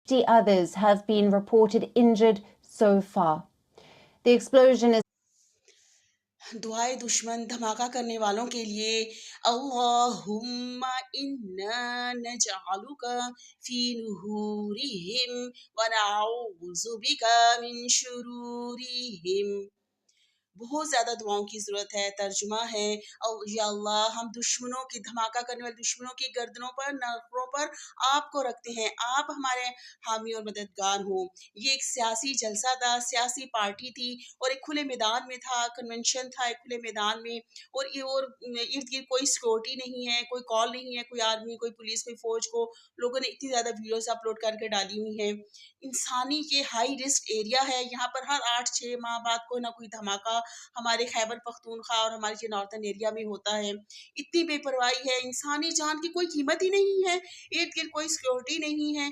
50 others have been reported injured so far. The explosion is دعائے دشمن دھماکہ کرنے والوں کے لیے اللہم انا نجعلک فی نحورہم ونعوذ بک من شرورہم. بہت زیادہ دعاؤں کی ضرورت ہے. ترجمہ ہے یا اللہ ہم دشمنوں کی دھماکہ کرنے والے دشمنوں کی گردنوں پر ناخنوں پر آپ کو رکھتے ہیں. آپ ہمارے حامی اور مددگار ہوں. یہ ایک سیاسی جلسہ تھا، سیاسی پارٹی تھی اور ایک کھلے میدان میں تھا، کنونشن تھا ایک کھلے میدان میں، اور ارد گرد کوئی سیکورٹی نہیں ہے، کوئی کال نہیں ہے، کوئی آرمی، کوئی پولیس، کوئی فوج کو. لوگوں نے اتنی زیادہ ویڈیوز اپلوڈ کر کے ڈالی ہوئی ہیں. انسانی یہ ہائی رسک ایریا ہے. یہاں پر ہر 8-6 ماہ بعد کوئی نہ کوئی دھماکہ ہمارے خیبر پختونخوا اور ہمارے جو نارتھن ایریا میں ہوتا ہے. اتنی بے پرواہی ہے، انسانی جان کی کوئی قیمت ہی نہیں ہے، ارد گرد کوئی سیکورٹی نہیں ہے.